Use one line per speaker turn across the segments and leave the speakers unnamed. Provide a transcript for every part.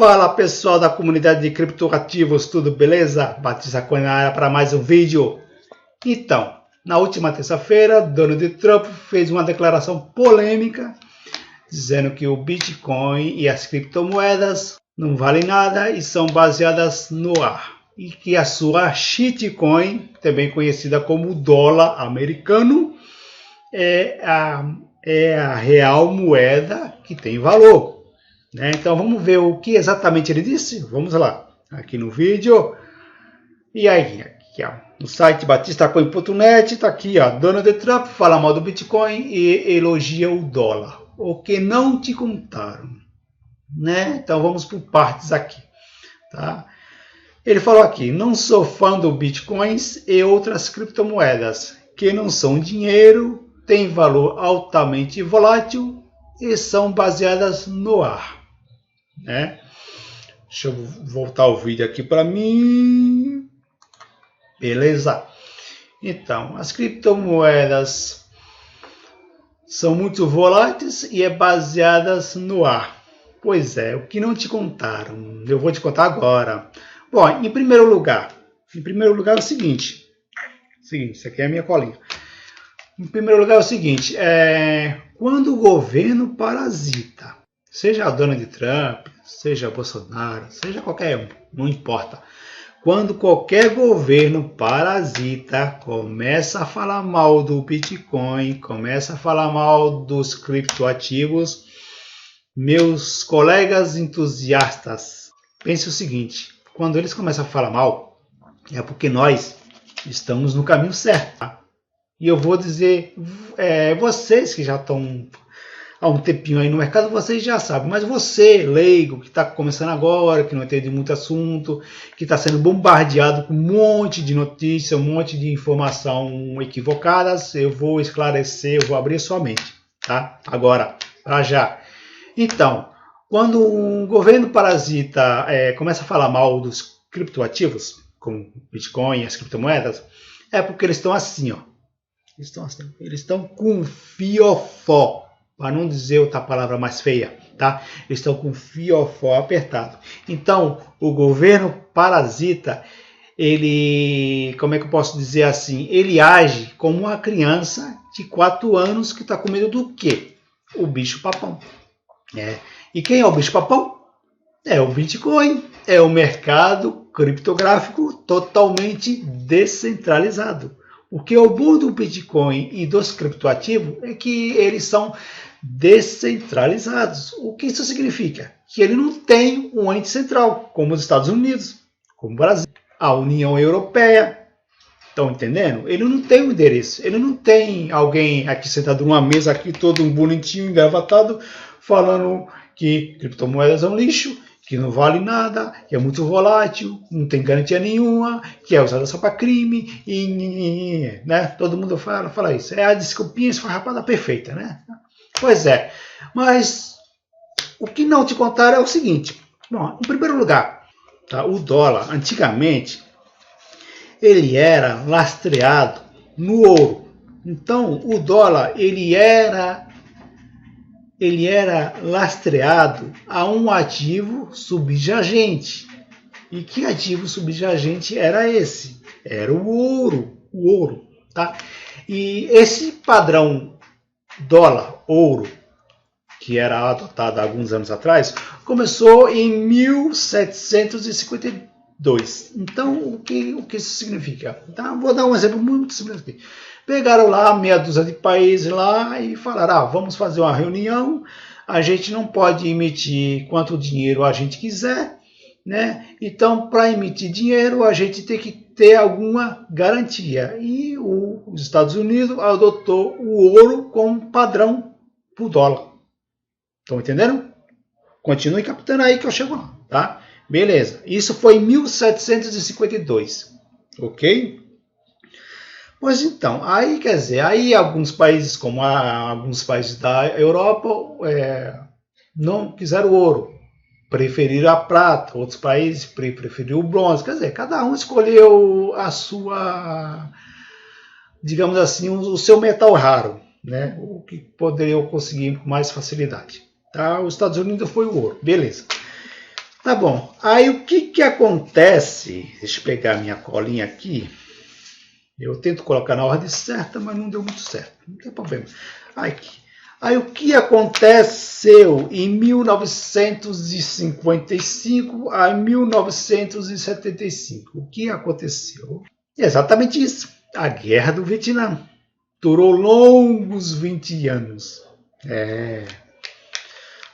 Fala pessoal da comunidade de criptoativos, tudo beleza? Batista Coin na área para mais um vídeo. Então, na última terça-feira, Donald Trump fez uma declaração polêmica dizendo que o Bitcoin e as criptomoedas não valem nada e são baseadas no ar. E que a sua shitcoin, também conhecida como dólar americano, é a real moeda que tem valor. Então vamos ver o que exatamente ele disse. Vamos lá, aqui no vídeo. E aí, aqui ó, no site batistacoin.net, está aqui ó, Donald Trump fala mal do Bitcoin e elogia o dólar. O que não te contaram, Então vamos por partes aqui, tá? Ele falou aqui: não sou fã do Bitcoins e outras criptomoedas que não são dinheiro, têm valor altamente volátil e são baseadas no ar. Deixa eu voltar o vídeo aqui para mim. Beleza. Então, as criptomoedas são muito voláteis e é baseadas no ar. Pois é, o que não te contaram, eu vou te contar agora. Bom, em primeiro lugar é o seguinte, isso aqui é a minha colinha. Em primeiro lugar é o seguinte, quando o governo parasita, seja Donald Trump, seja Bolsonaro, seja qualquer um, não importa. Quando qualquer governo parasita, começa a falar mal do Bitcoin, começa a falar mal dos criptoativos, meus colegas entusiastas, pense o seguinte: quando eles começam a falar mal, é porque nós estamos no caminho certo. Tá? E eu vou dizer, vocês que já estão há um tempinho aí no mercado, vocês já sabem. Mas você, leigo, que está começando agora, que não entende muito assunto, que está sendo bombardeado com um monte de notícia, um monte de informação equivocadas, eu vou esclarecer, eu vou abrir sua mente. Tá? Agora, para já. Então, quando um governo parasita começa a falar mal dos criptoativos, como Bitcoin e as criptomoedas, é porque eles estão assim, ó. Eles estão com fiofó, para não dizer outra palavra mais feia, tá? Eles estão com fiofó apertado. Então, o governo parasita, ele, como é que eu posso dizer assim? Ele age como uma criança de 4 anos que está com medo do quê? O bicho-papão. E quem é o bicho-papão? É o Bitcoin, é o mercado criptográfico totalmente descentralizado. O que é o bom do Bitcoin e dos criptoativos é que eles são descentralizados. O que isso significa? Que ele não tem um ente central, como os Estados Unidos, como o Brasil, a União Europeia. Estão entendendo? Ele não tem um endereço, ele não tem alguém aqui sentado numa mesa, aqui todo um bonitinho, engravatado, falando que criptomoedas é um lixo, que não vale nada, que é muito volátil, não tem garantia nenhuma, que é usada só para crime, Todo mundo fala isso. É a desculpinha esfarrapada perfeita, Pois é, mas o que não te contaram é o seguinte. Bom, em primeiro lugar, tá, o dólar, antigamente, ele era lastreado no ouro. Então, o dólar, ele era lastreado a um ativo subjacente. E que ativo subjacente era esse? Era o ouro, tá? E esse padrão dólar-ouro, que era adotado há alguns anos atrás, começou em 1752. Então, o que isso significa? Então, vou dar um exemplo muito simples aqui. Pegaram lá meia dúzia de países lá e falaram: vamos fazer uma reunião, a gente não pode emitir quanto dinheiro a gente quiser, Então, para emitir dinheiro, a gente tem que ter alguma garantia. E os Estados Unidos adotou o ouro como padrão para o dólar. Estão entendendo? Continue captando aí que eu chego lá, tá? Beleza. Isso foi em 1752, ok? Pois então, aí quer dizer, aí alguns países, como alguns países da Europa, não quiseram ouro, preferiram a prata, outros países preferiram o bronze, quer dizer, cada um escolheu a sua, digamos assim, o seu metal raro, o que poderiam conseguir com mais facilidade. Tá? Os Estados Unidos foi o ouro, beleza. Tá bom. Aí o que acontece? Deixa eu pegar minha colinha aqui. Eu tento colocar na ordem certa, mas não deu muito certo. Não tem problema. Aí o que aconteceu em 1955 a 1975? O que aconteceu? Exatamente isso. A Guerra do Vietnã. Durou longos 20 anos.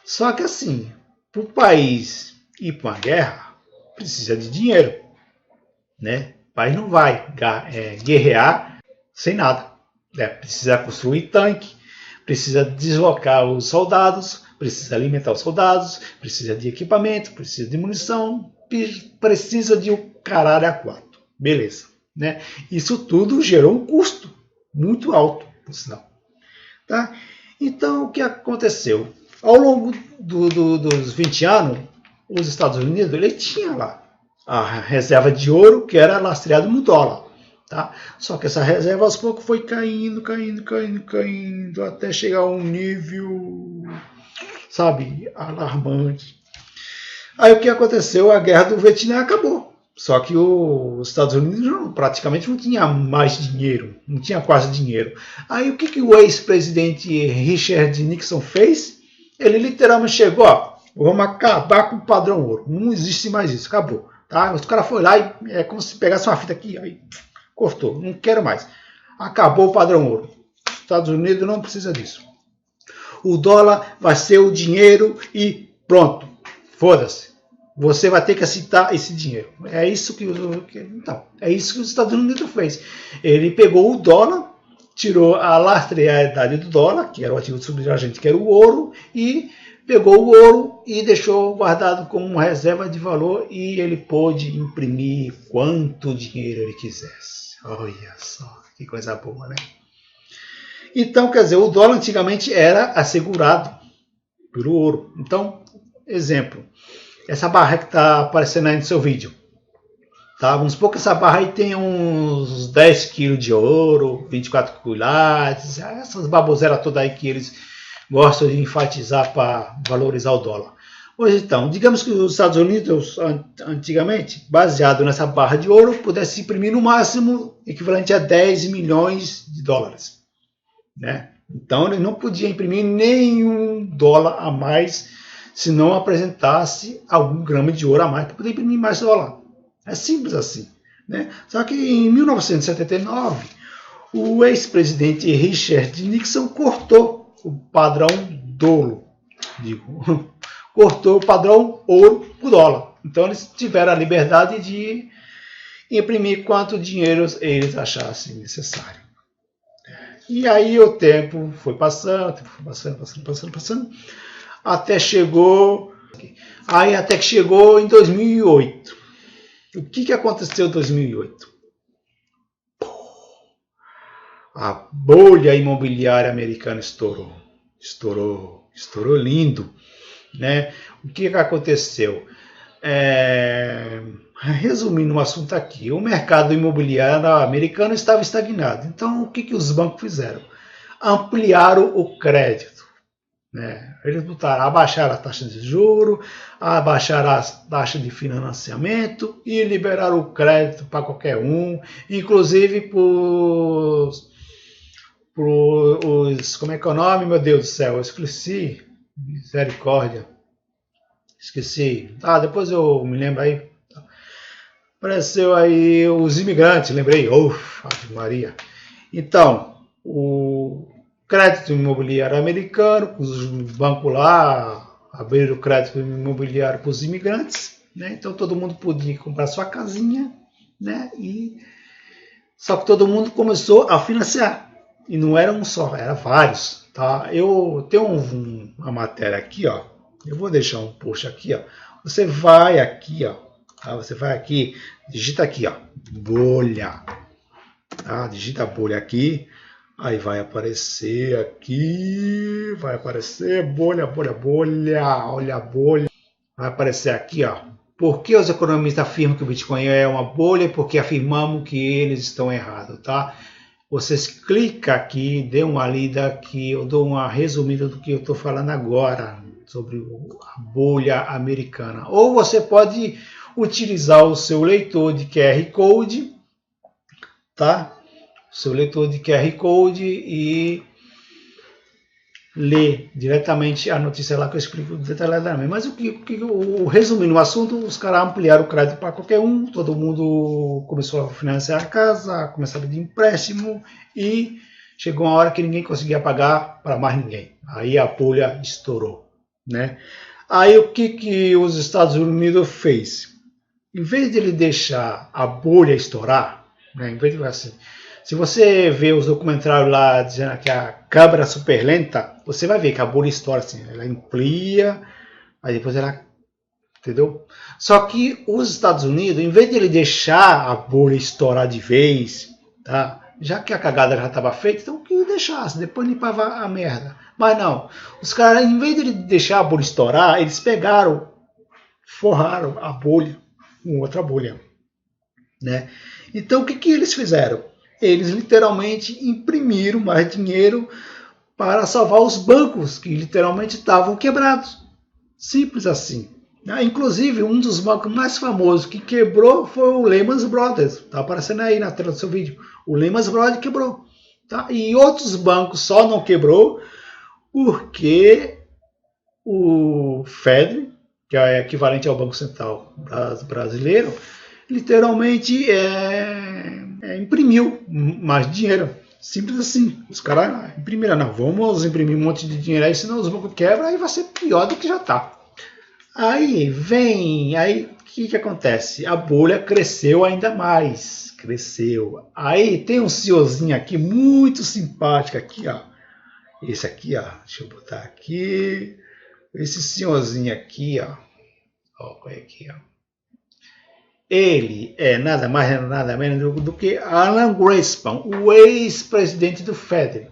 Só que assim, para o país ir para uma guerra, precisa de dinheiro. Né? O país não vai guerrear sem nada. Precisa construir tanque, precisa deslocar os soldados, precisa alimentar os soldados, precisa de equipamento, precisa de munição, precisa de um caralho a quatro. Beleza. Né? Isso tudo gerou um custo muito alto, por sinal. Tá? Então, o que aconteceu? Ao longo dos 20 anos, os Estados Unidos ele tinha lá a reserva de ouro que era lastreada no dólar. Tá? Só que essa reserva aos poucos foi caindo, até chegar a um nível, sabe, alarmante. Aí o que aconteceu? A Guerra do Vietnã acabou. Só que os Estados Unidos praticamente não tinha mais dinheiro, não tinha quase dinheiro. Aí o que o ex-presidente Richard Nixon fez? Ele literalmente chegou, vamos acabar com o padrão ouro. Não existe mais isso, acabou. Tá? O cara foi lá e é como se pegasse uma fita aqui, aí cortou, não quero mais. Acabou o padrão ouro. Os Estados Unidos não precisa disso. O dólar vai ser o dinheiro e pronto. Foda-se. Você vai ter que aceitar esse dinheiro. É isso que os Estados Unidos fez. Ele pegou o dólar, tirou a lastreabilidade do dólar, que era o ativo subjacente, que era o ouro, e pegou o ouro e deixou guardado como uma reserva de valor e ele pôde imprimir quanto dinheiro ele quisesse. Olha só, que coisa boa, né? Então, quer dizer, o dólar antigamente era assegurado pelo ouro. Então, exemplo, essa barra que está aparecendo aí no seu vídeo. Tá? Vamos supor que essa barra aí tem uns 10 kg de ouro, 24 quilates, essas baboseiras todas aí que eles gostam de enfatizar para valorizar o dólar. Pois então, digamos que os Estados Unidos, antigamente, baseado nessa barra de ouro, pudesse imprimir no máximo equivalente a 10 milhões de dólares. Né? Então, ele não podia imprimir nenhum dólar a mais se não apresentasse algum grama de ouro a mais para poder imprimir mais dólar. É simples assim. Né? Só que em 1979, o ex-presidente Richard Nixon cortou o padrão ouro. Cortou o padrão ouro por dólar. Então eles tiveram a liberdade de imprimir quanto dinheiro eles achassem necessário. E aí o tempo foi passando, até chegou em 2008. O que aconteceu em 2008? A bolha imobiliária americana estourou lindo. Né? O que aconteceu? Resumindo o assunto aqui, o mercado imobiliário americano estava estagnado. Então, o que os bancos fizeram? Ampliaram o crédito. Né? Eles abaixaram a taxa de juros, abaixaram a taxa de financiamento e liberaram o crédito para qualquer um, inclusive para os... Como é que é o nome, meu Deus do céu? Eu esqueci. Misericórdia. Esqueci. Depois eu me lembro aí. Apareceu aí os imigrantes, lembrei. Ave Maria. Então, o crédito imobiliário americano, os bancos lá abriram o crédito imobiliário para os imigrantes. Né? Então todo mundo podia comprar sua casinha. Né? Só que todo mundo começou a financiar. E não era um só, era vários. Tá? Eu tenho uma matéria aqui, ó. Eu vou deixar um post aqui, ó. Você vai aqui, ó. Tá? Você vai aqui, digita aqui, ó, bolha. Tá? Digita bolha aqui, aí vai aparecer aqui, bolha. Olha a bolha. Vai aparecer aqui, ó. Por que os economistas afirmam que o Bitcoin é uma bolha e por que afirmamos que eles estão errados, tá? Vocês clicam aqui, dê uma lida aqui, eu dou uma resumida do que eu estou falando agora. sobre a bolha americana. Ou você pode utilizar o seu leitor de QR Code, tá? Seu leitor de QR Code e ler diretamente a notícia lá que eu explico detalhadamente. Mas resumindo o assunto, os caras ampliaram o crédito para qualquer um, todo mundo começou a financiar a casa, começou a pedir empréstimo e chegou uma hora que ninguém conseguia pagar para mais ninguém. Aí a bolha estourou, né? Aí o que os Estados Unidos fez? Em vez de ele deixar a bolha estourar, né? Em vez de assim, se você vê os documentários lá dizendo que a câmera é super lenta, você vai ver que a bolha estoura assim, ela amplia, aí depois ela, entendeu? Só que os Estados Unidos, em vez de ele deixar a bolha estourar de vez, tá? Já que a cagada já estava feita, então que deixasse, depois limpava a merda. Mas não, os caras, em vez de ele deixar a bolha estourar, eles pegaram, forraram a bolha com outra bolha, né? Então o que eles fizeram? Eles literalmente imprimiram mais dinheiro para salvar os bancos que literalmente estavam quebrados. Simples assim. Inclusive, um dos bancos mais famosos que quebrou foi o Lehman Brothers. Está aparecendo aí na tela do seu vídeo. O Lehman Brothers quebrou. Tá? E outros bancos só não quebrou porque o Fed, que é equivalente ao Banco Central brasileiro, literalmente imprimiu mais dinheiro. Simples assim. Os caras imprimiram. Não, vamos imprimir um monte de dinheiro aí, senão os bancos quebram, aí vai ser pior do que já está. Aí o que acontece? A bolha cresceu ainda mais. Cresceu. Aí tem um CEOzinho aqui, muito simpático aqui, ó. Esse aqui, ó. Deixa eu botar aqui. Esse senhorzinho aqui, ó. Ó, aqui, ó. Ele é nada mais nada menos do que Alan Greenspan, o ex-presidente do Fed.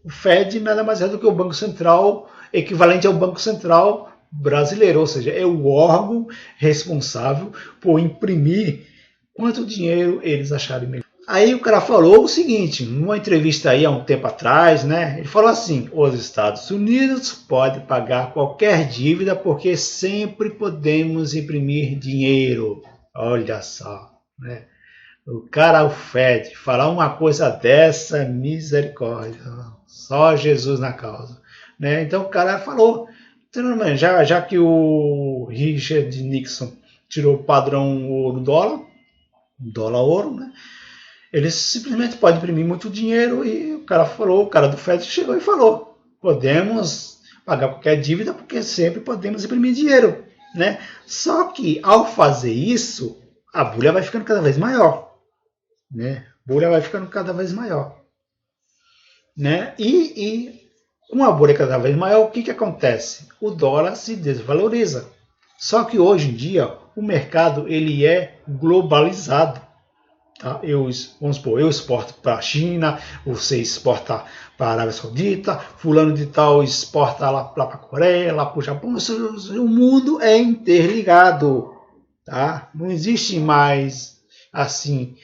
O Fed nada mais é do que o Banco Central, equivalente ao Banco Central brasileiro, ou seja, é o órgão responsável por imprimir quanto dinheiro eles acharem melhor. Aí o cara falou o seguinte, numa entrevista aí há um tempo atrás, né? Ele falou assim: os Estados Unidos podem pagar qualquer dívida porque sempre podemos imprimir dinheiro. Olha só, né? O cara, o Fed, falar uma coisa dessa, misericórdia, só Jesus na causa, né? Então o cara falou, já que o Richard Nixon tirou o padrão ouro-dólar, dólar-ouro, né? Eles simplesmente podem imprimir muito dinheiro e o cara do Fed chegou e falou, podemos pagar qualquer dívida porque sempre podemos imprimir dinheiro, né? Só que ao fazer isso, a bolha vai ficando cada vez maior, né? A bolha vai ficando cada vez maior, né? E com a bolha cada vez maior, o que acontece? O dólar se desvaloriza. Só que hoje em dia o mercado ele é globalizado. Tá? Vamos supor, eu exporto para a China, você exporta para a Arábia Saudita, fulano de tal exporta lá para a Coreia, lá para o Japão. O mundo é interligado. Tá? Não existe mais assim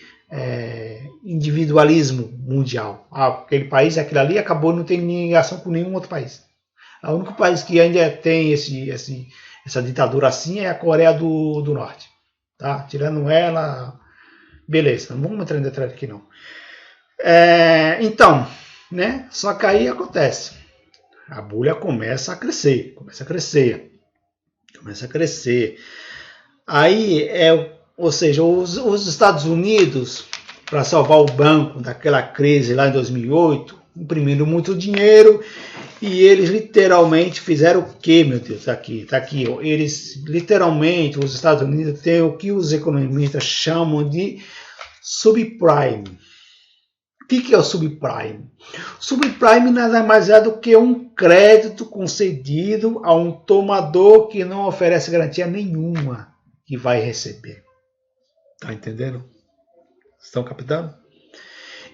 individualismo mundial. Aquele país, aquele ali, acabou, não tem ligação com nenhum outro país. O único país que ainda tem essa ditadura assim é a Coreia do Norte. Tá? Tirando ela... Beleza, não vamos entrar em detalhe aqui não. Então, né? Só que aí acontece. A bolha começa a crescer. Aí, ou seja, os Estados Unidos, para salvar o banco daquela crise lá em 2008, imprimindo muito dinheiro, e eles literalmente fizeram o quê, meu Deus? Tá aqui, ó. Eles literalmente, os Estados Unidos têm o que os economistas chamam de subprime. O que é o subprime? Subprime nada mais é do que um crédito concedido a um tomador que não oferece garantia nenhuma que vai receber. Tá entendendo? Estão captando?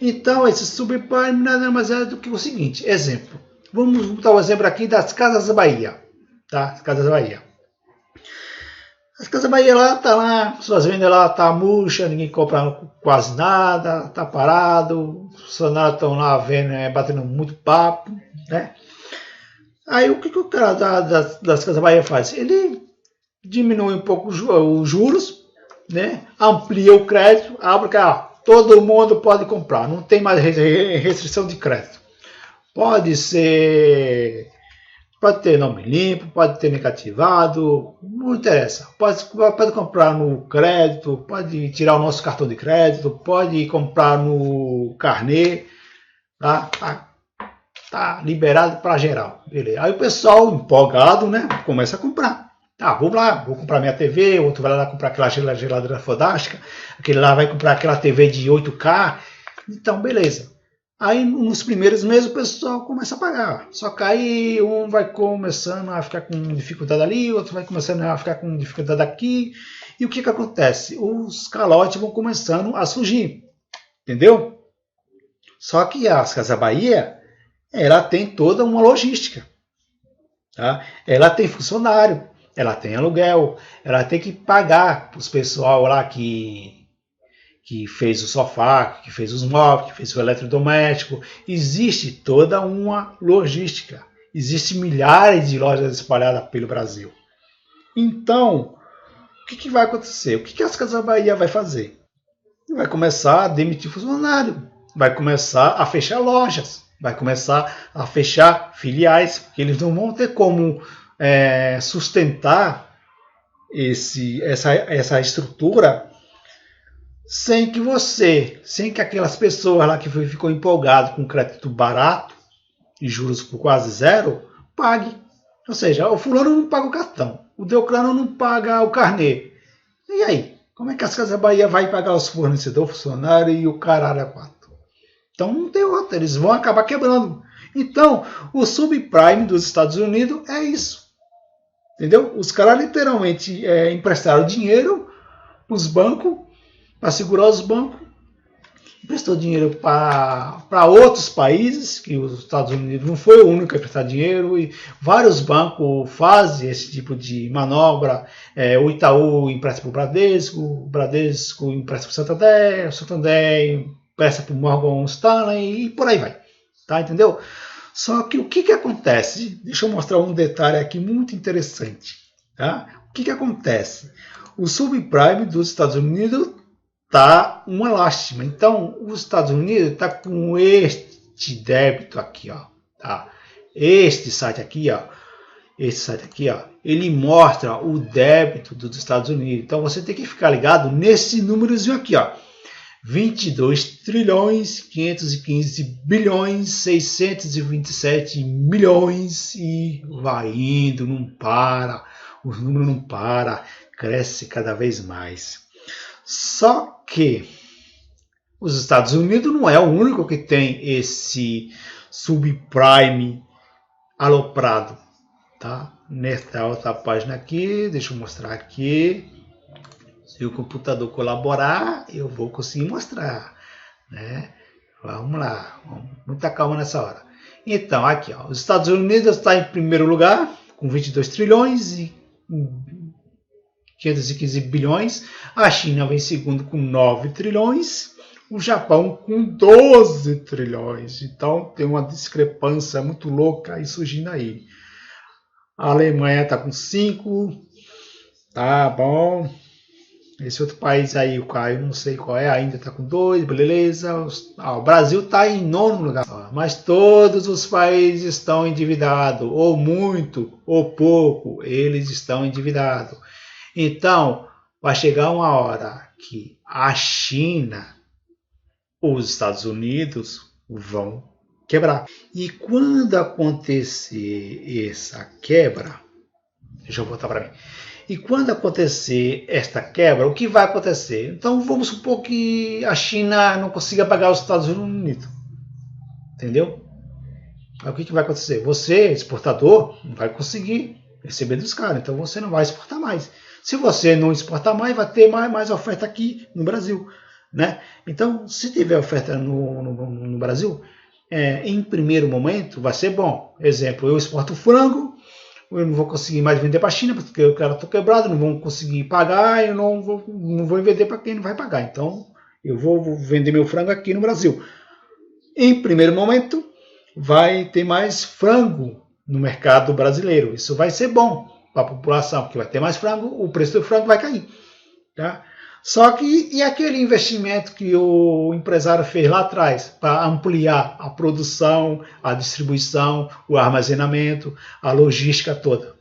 Então, esse subprime nada mais é do que o seguinte. Exemplo. Vamos botar o exemplo aqui das Casas Bahia. Tá? As Casas Bahia. As Casas Bahia lá, tá lá, suas vendas lá, tá murcha, ninguém compra quase nada, tá parado, os funcionários estão lá vendo, batendo muito papo, né? Aí o que o cara das Casas Bahia faz? Ele diminui um pouco os juros, né? Amplia o crédito, abre que todo mundo pode comprar, não tem mais restrição de crédito. Pode ter nome limpo, pode ter negativado, não interessa. Pode comprar no crédito, pode tirar o nosso cartão de crédito, pode comprar no carnê, tá? Tá liberado para geral. Beleza. Aí o pessoal empolgado, né, começa a comprar. Tá, vamos lá, vou comprar minha TV, outro vai lá comprar aquela geladeira fodástica, aquele lá vai comprar aquela TV de 8K. Então, beleza. Aí nos primeiros meses o pessoal começa a pagar. Só que aí um vai começando a ficar com dificuldade ali, outro vai começando a ficar com dificuldade aqui. E o que acontece? Os calotes vão começando a surgir. Entendeu? Só que as Casas Bahia, ela tem toda uma logística. Tá? Ela tem funcionário, ela tem aluguel, ela tem que pagar para os pessoal lá que fez o sofá, que fez os móveis, que fez o eletrodoméstico. Existe toda uma logística. Existem milhares de lojas espalhadas pelo Brasil. Então, o que vai acontecer? O que as Casas Bahia vai fazer? Vai começar a demitir funcionário, vai começar a fechar lojas, vai começar a fechar filiais, porque eles não vão ter como sustentar essa estrutura sem que aquelas pessoas lá que ficou empolgado com crédito barato e juros por quase zero, pague. Ou seja, o fulano não paga o cartão, o Deucrano não paga o carnê. E aí? Como é que as Casas Bahia vai pagar os fornecedores, funcionários e o caralho a quatro? Então não tem outra, eles vão acabar quebrando. Então, o subprime dos Estados Unidos é isso. Entendeu? Os caras literalmente emprestaram dinheiro para os bancos, para segurar os bancos, emprestou dinheiro para outros países, que os Estados Unidos não foi o único a emprestar dinheiro, e vários bancos fazem esse tipo de manobra. O Itaú empresta para o Bradesco empresta para o Santander empresta para o Morgan Stanley e por aí vai. Tá, entendeu? Só que o que acontece? Deixa eu mostrar um detalhe aqui muito interessante. Tá? O que acontece? O subprime dos Estados Unidos tá uma lástima. Então, os Estados Unidos tá com este débito aqui, ó, tá? Este site aqui, ó, ele mostra o débito dos Estados Unidos. Então, você tem que ficar ligado nesse númerozinho aqui, ó. 22 trilhões, 515 bilhões, 627 milhões e vai indo, não para, os números não param, cresce cada vez mais. Só que os Estados Unidos não é o único que tem esse subprime aloprado, tá? Nesta outra página aqui, deixa eu mostrar aqui. Se o computador colaborar, eu vou conseguir mostrar, né? Vamos lá, muita calma nessa hora. Então, aqui, ó, os Estados Unidos está em primeiro lugar, com 22 trilhões e 515 bilhões. A China vem em segundo com 9 trilhões. O Japão com 12 trilhões. Então, tem uma discrepância muito louca aí surgindo aí. A Alemanha está com 5. Tá bom. Esse outro país aí, o Caio, não sei qual é, ainda está com 2, beleza. O Brasil está em 9º lugar. Mas todos os países estão endividados, ou muito, ou pouco, eles estão endividados. Então, vai chegar uma hora que a China, os Estados Unidos vão quebrar. E quando acontecer essa quebra, deixa eu voltar para mim. E quando acontecer esta quebra, o que vai acontecer? Então vamos supor que a China não consiga pagar os Estados Unidos. Entendeu? Aí o que vai acontecer? Você, exportador, não vai conseguir receber dos caras. Então você não vai exportar mais. Se você não exportar mais, vai ter mais oferta aqui no Brasil. Né? Então, se tiver oferta no Brasil, em primeiro momento vai ser bom. Exemplo, eu exporto frango. Eu não vou conseguir mais vender para a China, porque o cara está quebrado, não vão conseguir pagar, eu não vou vender para quem não vai pagar. Então, eu vou vender meu frango aqui no Brasil. Em primeiro momento, vai ter mais frango no mercado brasileiro. Isso vai ser bom para a população, porque vai ter mais frango, o preço do frango vai cair. Tá? Só que e aquele investimento que o empresário fez lá atrás para ampliar a produção, a distribuição, o armazenamento, a logística toda?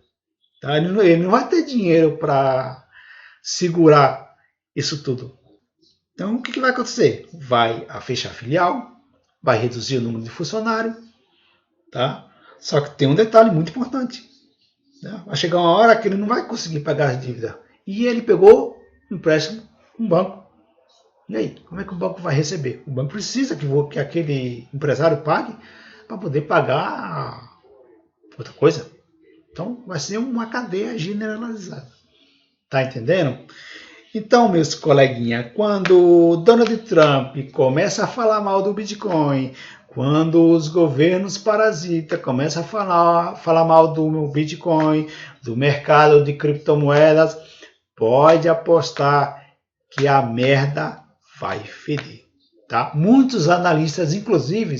Tá? Ele não vai ter dinheiro para segurar isso tudo. Então, o que vai acontecer? Vai fechar a filial, vai reduzir o número de funcionários, tá? Só que tem um detalhe muito importante. Né? Vai chegar uma hora que ele não vai conseguir pagar as dívidas. E ele pegou um empréstimo com um banco. E aí, como é que o banco vai receber? O banco precisa que aquele empresário pague para poder pagar outra coisa. Então, vai ser uma cadeia generalizada. Tá entendendo? Então, meus coleguinhas, quando Donald Trump começa a falar mal do Bitcoin, quando os governos parasitas começam a falar mal do Bitcoin, do mercado de criptomoedas, pode apostar que a merda vai feder. Tá? Muitos analistas, inclusive,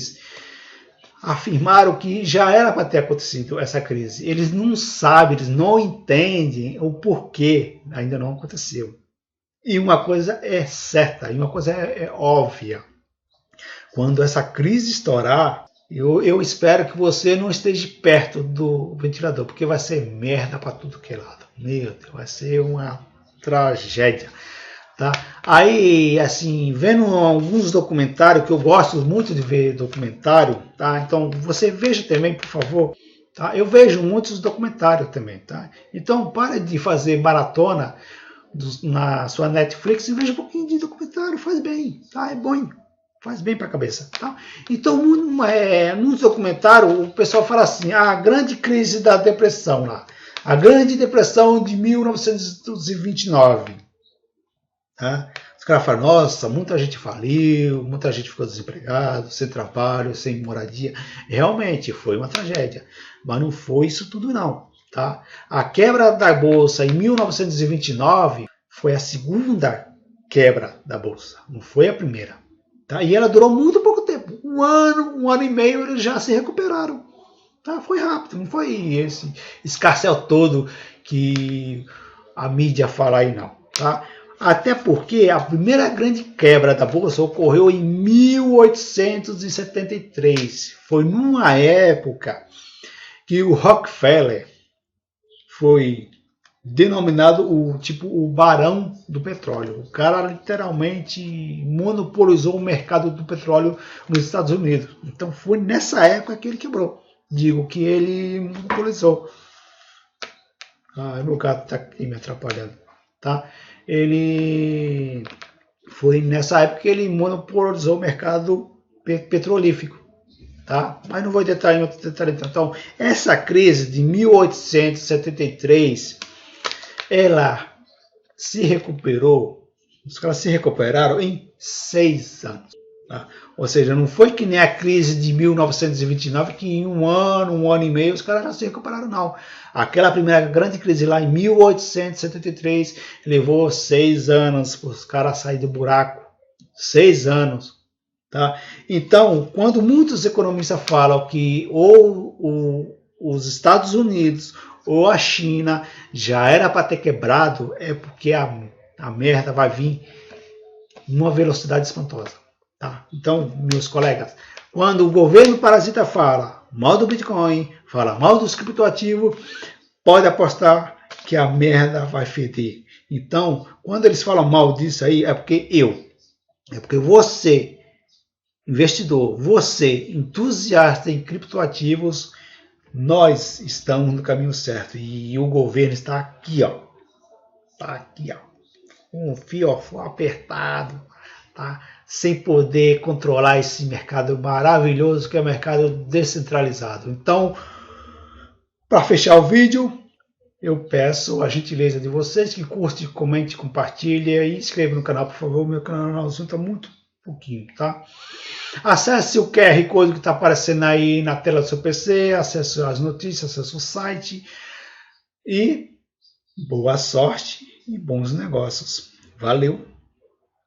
afirmaram que já era para ter acontecido essa crise. Eles não sabem, eles não entendem o porquê ainda não aconteceu. E uma coisa é certa, e uma coisa é óbvia. Quando essa crise estourar, eu espero que você não esteja perto do ventilador, porque vai ser merda para tudo que é lado. Meu Deus, vai ser uma tragédia. Tá? Aí, assim, vendo alguns documentários, que eu gosto muito de ver documentário, tá? Então você veja também, por favor. Tá? Eu vejo muitos documentários também. Tá? Então pare de fazer maratona na sua Netflix e veja um pouquinho de documentário, faz bem, tá? É bom, faz bem para a cabeça. Tá? Então, no documentário, o pessoal fala assim, a grande crise da depressão lá, a grande depressão de 1929. Tá? Os caras falam, nossa, muita gente faliu, muita gente ficou desempregado, sem trabalho, sem moradia. Realmente foi uma tragédia, mas não foi isso tudo não. Tá? A quebra da Bolsa em 1929 foi a segunda quebra da Bolsa, não foi a primeira. Tá? E ela durou muito pouco tempo, um ano e meio eles já se recuperaram. Tá? Foi rápido, não foi esse escarcéu todo que a mídia fala aí não. Tá? Até porque a primeira grande quebra da Bolsa ocorreu em 1873. Foi numa época que o Rockefeller foi denominado o barão do petróleo. O cara literalmente monopolizou o mercado do petróleo nos Estados Unidos. Então foi nessa época que ele quebrou. Digo que ele monopolizou. Meu gato está aqui me atrapalhando. Tá? Ele foi nessa época que ele monopolizou o mercado petrolífero. Tá? Mas não vou entrar em outro detalhe. Então, essa crise de 1873, ela se recuperou, os caras se recuperaram em 6 anos. Tá? Ou seja, não foi que nem a crise de 1929, que em um ano e meio, os caras já se recuperaram, não. Aquela primeira grande crise lá em 1873 levou 6 anos para os caras saírem do buraco. 6 anos. Tá? Então, quando muitos economistas falam que ou os Estados Unidos ou a China já era para ter quebrado, é porque a merda vai vir numa velocidade espantosa. Tá? Então, meus colegas, quando o governo parasita fala mal do Bitcoin, fala mal dos criptoativos, pode apostar que a merda vai feder. Então, quando eles falam mal disso aí, é porque você, investidor, você, entusiasta em criptoativos, nós estamos no caminho certo. E o governo está aqui, ó. Está aqui, ó. Um fiofó apertado, tá? Sem poder controlar esse mercado maravilhoso que é o mercado descentralizado. Então, para fechar o vídeo, eu peço a gentileza de vocês que curte, comente, compartilhe e inscreva no canal, por favor. Meu canal está muito pouquinho, tá? Acesse o QR Code que está aparecendo aí na tela do seu PC, acesse as notícias, acesse o site e boa sorte e bons negócios. Valeu!